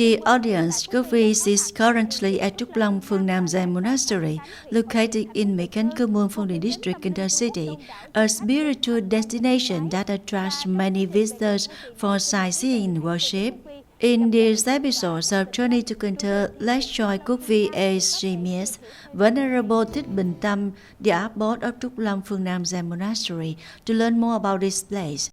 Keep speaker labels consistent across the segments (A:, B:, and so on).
A: Dear audience, Coffees is currently at Trúc Lâm Phương Nam Zen Monastery, located in Mỹ Khánh Commune, Phong Điền District, Cần Thơ City, a spiritual destination that attracts many visitors for sightseeing and worship. In this episode of Journey to Cần Thơ, let's join Coffee Miss Venerable Thích Bình Tâm, the abbot of Trúc Lâm Phương Nam Zen Monastery, to learn more about this place.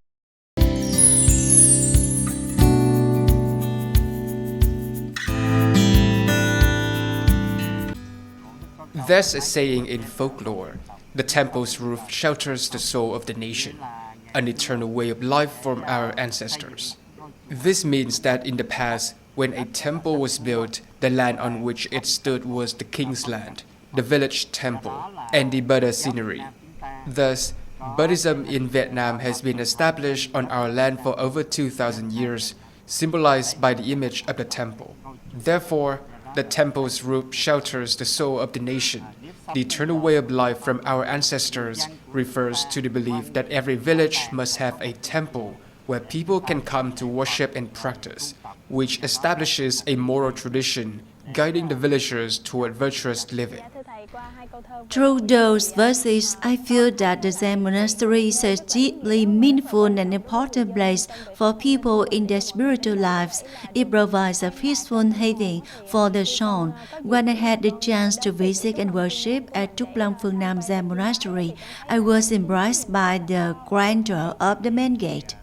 B: There's a saying in folklore, the temple's roof shelters the soul of the nation, an eternal way of life from our ancestors. This means that in the past, when a temple was built, the land on which it stood was the king's land, the village temple, and the Buddha scenery. Thus, Buddhism in Vietnam has been established on our land for over 2,000 years, symbolized by the image of the temple. Therefore, the temple's roof shelters the soul of the nation. The eternal way of life from our ancestors refers to the belief that every village must have a temple where people can come to worship and practice, which establishes a moral tradition guiding the villagers toward virtuous living.
A: Through those verses, I feel that the Zen monastery is a deeply meaningful and important place for people in their spiritual lives. It provides a peaceful haven for the soul. When I had the chance to visit and worship at Trúc Lâm Phương Nam Zen Monastery, I was impressed by the grandeur of the main gate.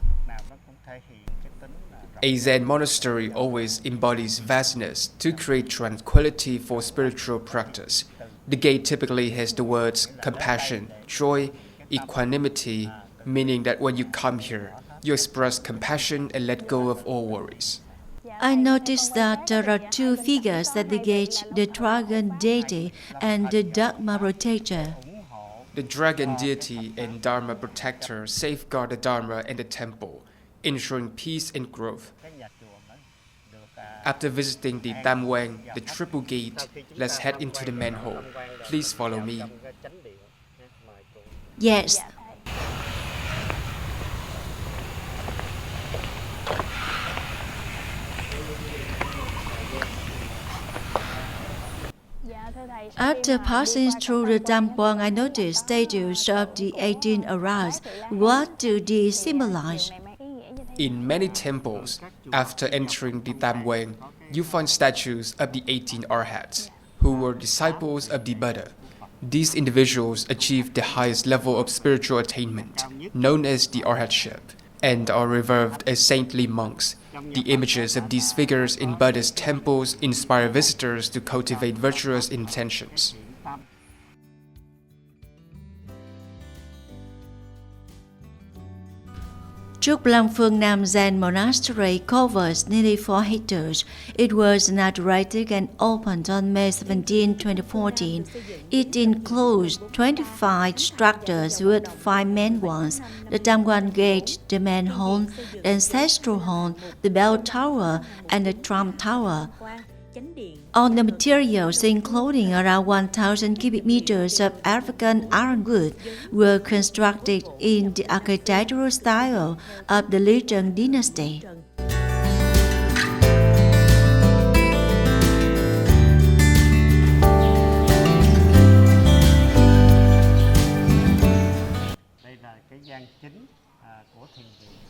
B: A Zen monastery always embodies vastness to create tranquility for spiritual practice. The gate typically has the words compassion, joy, equanimity, meaning that when you come here, you express compassion and let go of all worries.
A: I noticed that there are two figures at the gate, the dragon deity and the Dharma protector.
B: The dragon deity and Dharma protector safeguard the Dharma and the temple, ensuring peace and growth. After visiting the Tam Wang, the triple gate, let's head into the main hall. Please follow me.
A: Yes. After passing through the Tam Wang, I noticed statues of the 18 arhats. What do these symbolize?
B: In many temples, after entering the Tam Wang, you find statues of the 18 arhats, who were disciples of the Buddha. These individuals achieved the highest level of spiritual attainment, known as the arhatship, and are revered as saintly monks. The images of these figures in Buddhist temples inspire visitors to cultivate virtuous intentions.
A: Trúc Lâm Phương Nam Zen Monastery covers nearly 4 hectares. It was inaugurated and opened on May 17, 2014. It includes 25 structures with 5 main ones: the Tam Wang Gate, the main hall, the ancestral hall, the bell tower, and the drum tower. All the materials, including around 1,000 cubic meters of African ironwood, were constructed in the architectural style of the Trần dynasty.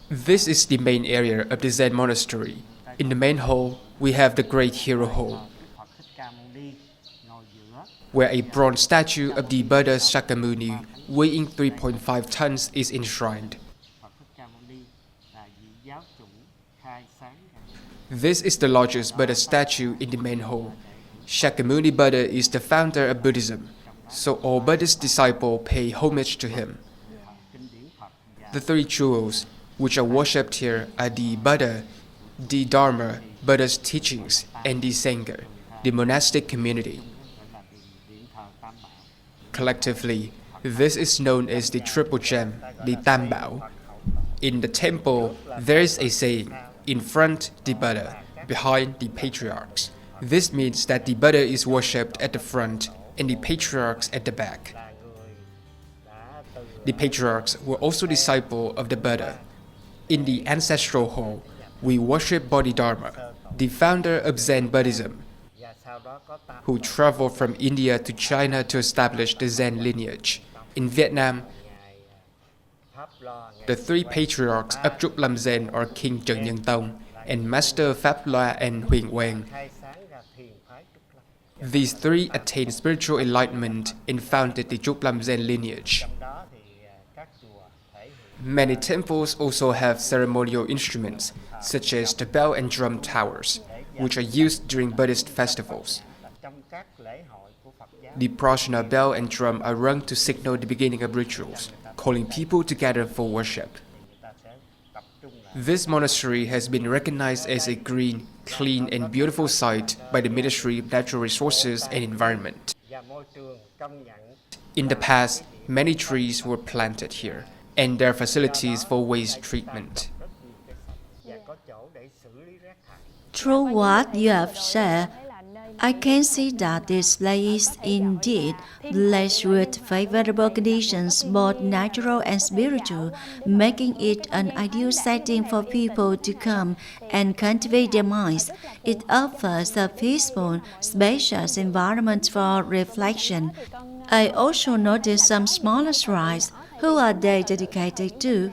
B: This is the main area of the Zen monastery. In the main hall, we have the Great Hero Hall, where a bronze statue of the Buddha Shakyamuni weighing 3.5 tons is enshrined. This is the largest Buddha statue in the main hall. Shakyamuni Buddha is the founder of Buddhism, so all Buddhist disciples pay homage to him. The 3 jewels, which are worshipped here, are the Buddha, the Dharma, Buddha's teachings, and the Sangha, the monastic community. Collectively, this is known as the triple gem, the Tam Bảo. In the temple, there is a saying, in front the Buddha, behind the patriarchs. This means that the Buddha is worshipped at the front and the patriarchs at the back. The patriarchs were also disciples of the Buddha. In the ancestral hall, we worship Bodhidharma, the founder of Zen Buddhism, who traveled from India to China to establish the Zen lineage. In Vietnam, the three patriarchs of Trúc Lâm Zen are King Trần Nhân Tông and Master Pháp Loa and Huyền Quang. These three attained spiritual enlightenment and founded the Trúc Lâm Zen lineage. Many temples also have ceremonial instruments, such as the bell and drum towers, which are used during Buddhist festivals. The prajna bell and drum are rung to signal the beginning of rituals, calling people together for worship. This monastery has been recognized as a green, clean and beautiful site by the Ministry of Natural Resources and Environment. In the past, many trees were planted here, and there are facilities for waste treatment.
A: Through what you have said, I can see that this place is indeed blessed with favorable conditions, both natural and spiritual, making it an ideal setting for people to come and cultivate their minds. It offers a peaceful, spacious environment for reflection. I also noticed some smaller shrines. Who are they dedicated to?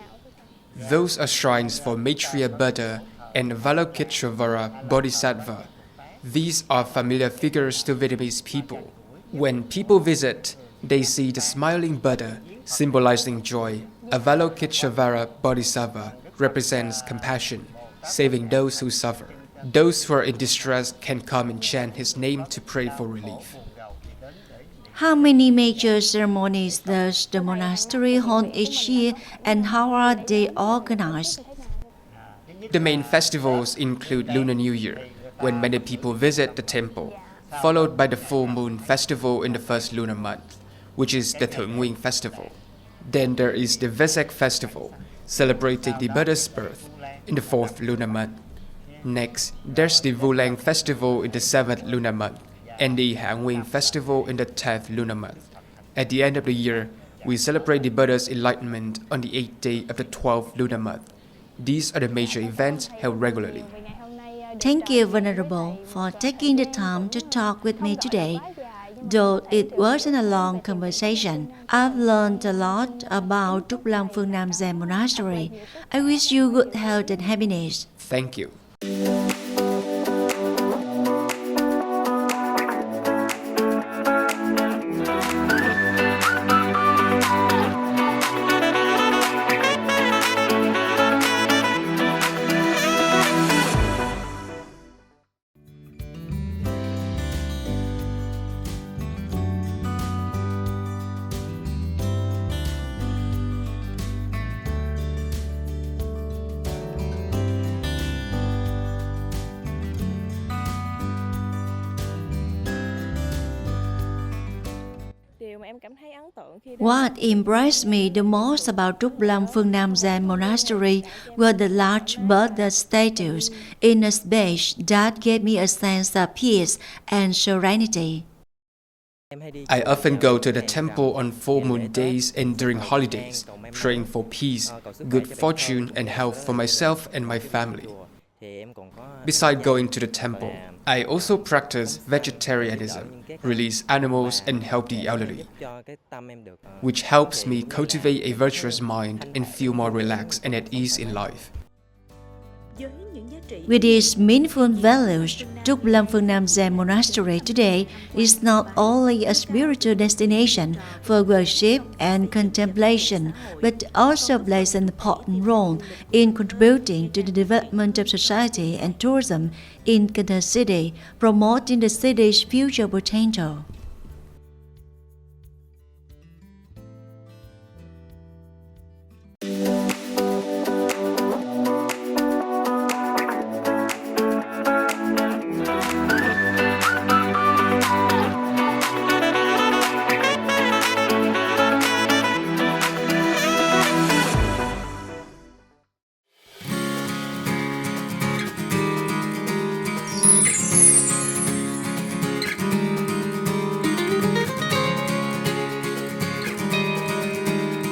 B: Those are shrines for Maitreya Buddha and Avalokiteshvara Bodhisattva. These are familiar figures to Vietnamese people. When people visit, they see the smiling Buddha, symbolizing joy. Avalokiteshvara Bodhisattva represents compassion, saving those who suffer. Those who are in distress can come and chant his name to pray for relief.
A: How many major ceremonies does the monastery hold each year, and how are they organized?
B: The main festivals include Lunar New Year, when many people visit the temple, followed by the full moon festival in the first lunar month, which is the Thượng Nguyên festival. Then there is the Vesak festival, celebrating the Buddha's birth, in the fourth lunar month. Next, there's the Vu Lan festival in the seventh lunar month, and the Hạ Nguyên festival in the 10th lunar month. At the end of the year, we celebrate the Buddha's enlightenment on the 8th day of the 12th lunar month. These are the major events held regularly.
A: Thank you, Venerable, for taking the time to talk with me today. Though it wasn't a long conversation, I've learned a lot about Trúc Lâm Phương Nam Zen Monastery. I wish you good health and happiness.
B: Thank you.
A: What impressed me the most about Trúc Lâm Phương Nam Zen Monastery were the large Buddha statues in a space that gave me a sense of peace and serenity.
B: I often go to the temple on full moon days and during holidays, praying for peace, good fortune and health for myself and my family. Besides going to the temple, I also practice vegetarianism, release animals and help the elderly, which helps me cultivate a virtuous mind and feel more relaxed and at ease in life.
A: With its meaningful values, Trúc Lâm Phương Nam Zen Monastery today is not only a spiritual destination for worship and contemplation, but also plays an important role in contributing to the development of society and tourism in Cần Thơ City, promoting the city's future potential.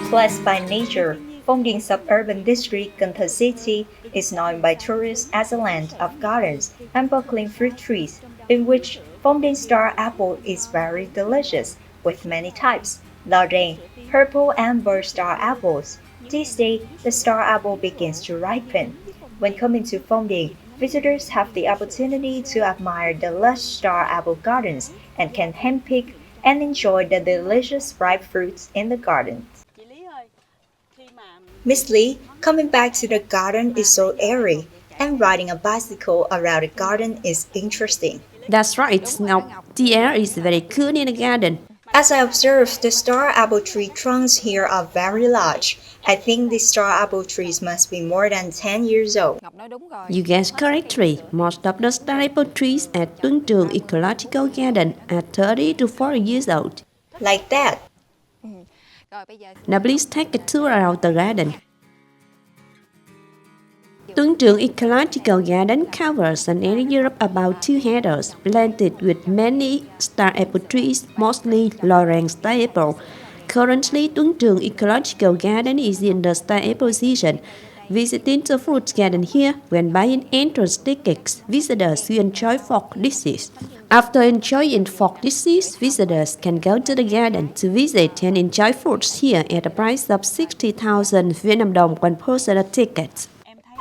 C: Blessed by nature, Phong Điền suburban district, Cần Thơ City, is known by tourists as a land of gardens and buckling fruit trees, in which Phong Điền star apple is very delicious, with many types: Lorraine, purple and burr star apples. This day, the star apple begins to ripen. When coming to Phong Điền, visitors have the opportunity to admire the lush star apple gardens and can handpick and enjoy the delicious ripe fruits in the gardens. Miss Lee, coming back to the garden is so airy, and riding a bicycle around the garden is interesting.
D: That's right, Ngọc. The air is very cool in the garden.
C: As I observed, the star apple tree trunks here are very large. I think these star apple trees must be more than 10 years old.
D: You guessed correctly. Most of the star apple trees at Chương Ecological Garden are 30 to 40 years old.
C: Like that.
D: Now please take a tour around the garden. Chương Ecological Garden covers an area of about 2 hectares, planted with many star apple trees, mostly Lorraine star apple. Currently, Chương Ecological Garden is in the star apple season. Visiting the fruit garden here, when buying entrance tickets, visitors will enjoy folk dishes. After enjoying folk dishes, visitors can go to the garden to visit and enjoy fruits here at a price of 60,000 Vietnam đồng one person a ticket.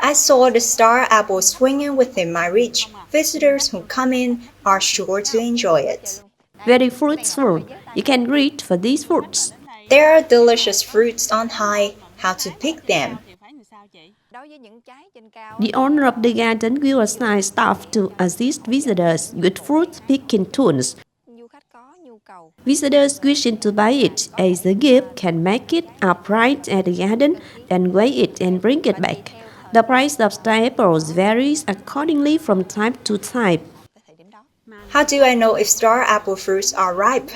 C: I saw the star apple swinging within my reach. Visitors who come in are sure to enjoy it.
D: Very fruitful. You can read for these fruits.
C: There are delicious fruits on high. How to pick them?
D: The owner of the garden will assign staff to assist visitors with fruit picking tools. Visitors wishing to buy it as a gift can make it upright at the garden, then weigh it and bring it back. The price of star apples varies accordingly from type to type.
C: How do I know if star apple fruits are ripe?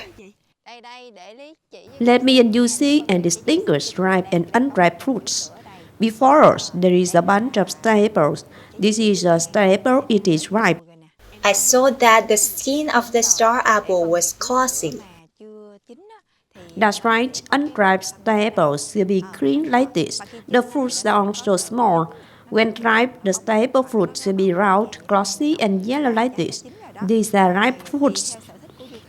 D: Let me and you see and distinguish ripe and unripe fruits. Before us, there is a bunch of star apples. This is a star apple, it is ripe.
C: I saw that the skin of the star apple was glossy.
D: That's right, unripe star apples will be green like this. The fruits are also small. When ripe, the star apple fruits will be round, glossy and yellow like this. These are ripe fruits.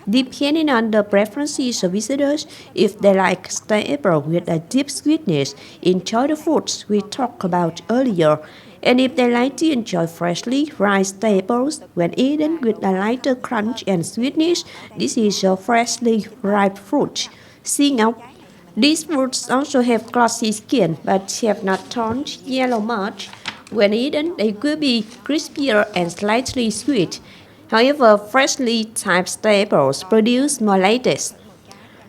D: Depending on the preferences of visitors, if they like star apple with a deep sweetness, enjoy the fruits we talked about earlier. And if they like to enjoy freshly ripe star apples when eaten with a lighter crunch and sweetness, this is a freshly ripe fruit. See now, these fruits also have glossy skin but have not turned yellow much. When eaten, they will be crispier and slightly sweet. However, freshly typed star apples produce more latex.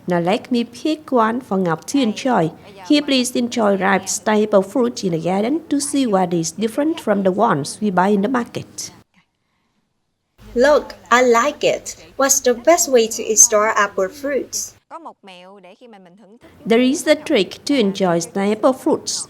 D: Now let me pick one for Ngọc to enjoy. Here please enjoy ripe star apple fruit in the garden to see what is different from the ones we buy in the market.
C: Look, I like it. What's the best way to eat star apple fruits?
D: There is a trick to enjoy star apple fruits.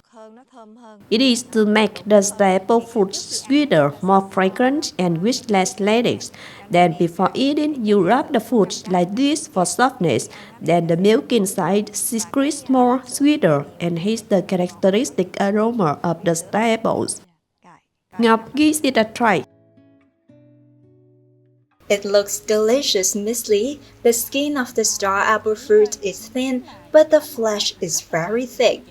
D: It is to make the star apple fruits sweeter, more fragrant, and with less latex. Then before eating, you rub the fruits like this for softness. Then the milk inside secretes more, sweeter, and has the characteristic aroma of the star apples. Ngọc gives it a try.
C: It looks delicious, Miss Lee. The skin of the star apple fruit is thin, but the flesh is very thick.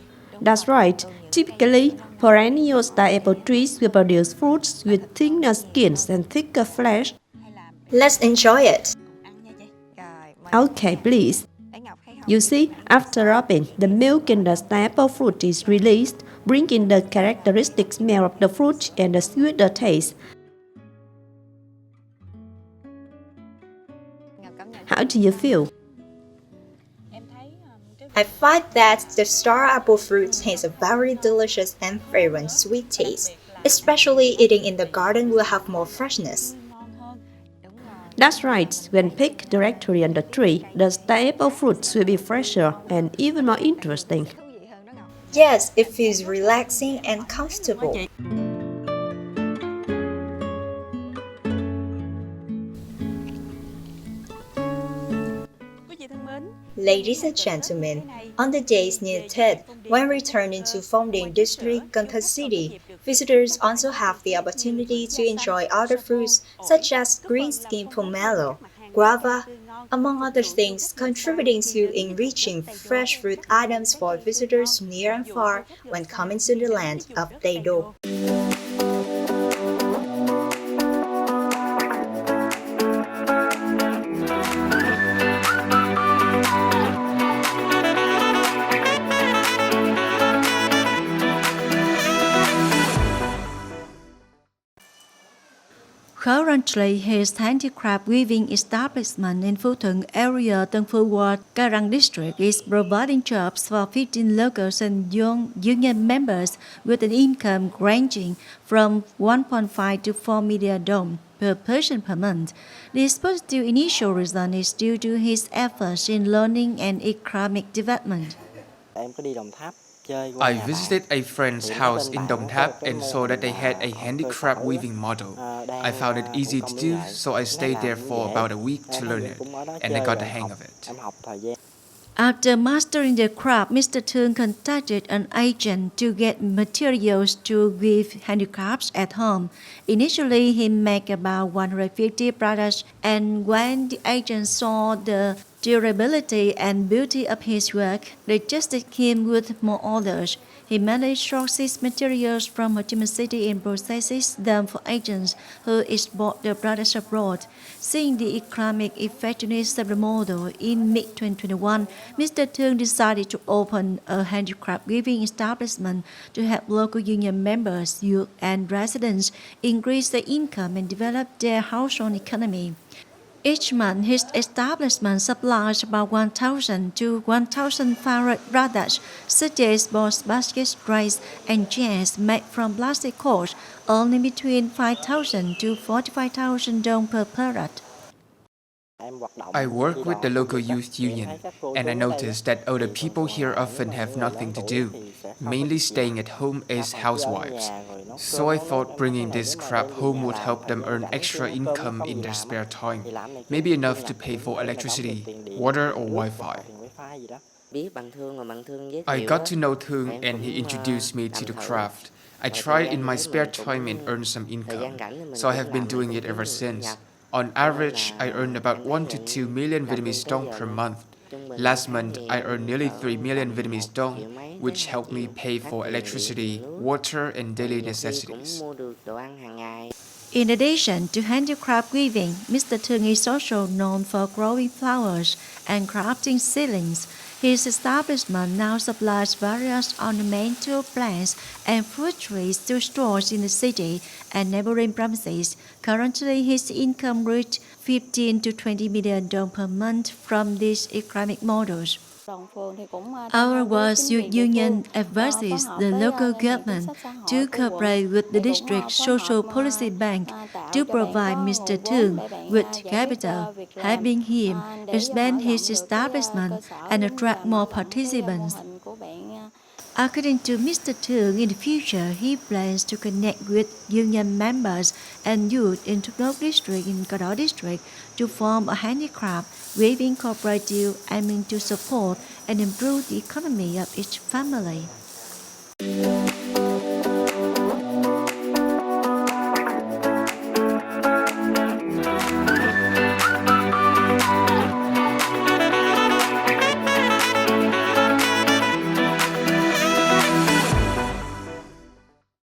D: That's right. Typically, perennial star apple trees will produce fruits with thinner skins and thicker flesh.
C: Let's enjoy it.
D: Okay, please. You see, after rubbing, the milk in the star apple fruit is released, bringing the characteristic smell of the fruit and the sweeter taste. How do you feel?
C: I find that the star apple fruit has a very delicious and fragrant sweet taste. Especially eating in the garden will have more freshness.
D: That's right. When picked directly on the tree, the star apple fruits will be fresher and even more interesting.
C: Yes, it feels relaxing and comfortable. Ladies and gentlemen, on the days near Tet, when returning to Phong Điền District, Cần Thơ City, visitors also have the opportunity to enjoy other fruits such as green skin pomelo, guava, among other things, contributing to enriching fresh fruit items for visitors near and far when coming to the land of Tây Đô.
A: Currently, his handicraft weaving establishment in Phú Thuận area, Tân Phú Ward, Karang District is providing jobs for 15 locals and young union members with an income ranging from 1.5 to 4 million dong per person per month. This positive initial result is due to his efforts in learning and economic development.
B: I visited a friend's house in Đồng Tháp and saw that they had a handicraft weaving model. I found it easy to do, so I stayed there for about a week to learn it, and I got the hang of it.
A: After mastering the craft, Mr. Chương contacted an agent to get materials to weave handicrafts at home. Initially, he made about 150 products, and when the agent saw the durability and beauty of his work, they trusted him with more orders. He managed sources materials from Ho Chi Minh City and processes them for agents who export their products abroad. Seeing the economic effectiveness of the model in mid-2021, Mr. Chương decided to open a handicraft weaving establishment to help local union members, youth, and residents increase their income and develop their household economy. Each month, his establishment supplies about 1,000 to 1,500 products, such as balls, baskets, trays, and chairs made from plastic cords, earning between 5,000 to 45,000 dong per product.
B: I work with the local youth union, and I noticed that older people here often have nothing to do, mainly staying at home as housewives. So I thought bringing this craft home would help them earn extra income in their spare time, maybe enough to pay for electricity, water, or Wi-Fi. I got to know Thương and he introduced me to the craft. I tried in my spare time and earned some income, so I have been doing it ever since. On average, I earn about 1 to 2 million Vietnamese dong per month. Last month, I earned nearly 3 million Vietnamese dong, which helped me pay for electricity, water, and daily necessities.
A: In addition to handicraft weaving, Mr. Thương is also known for growing flowers and crafting ceilings. His establishment now supplies various ornamental plants and fruit trees to stores in the city and neighboring premises. Currently, his income reached 15 to 20 million dong per month from these economic models. Our World Youth Union advises the local government to cooperate with the district social policy bank to provide Mr. Thương with capital, helping him expand his establishment and attract more participants. According to Mr. Thương, in the future, he plans to connect with union members and youth in Trúc Lâm District in Cần Thơ District to form a handicraft weaving cooperative aiming to support and improve the economy of each family.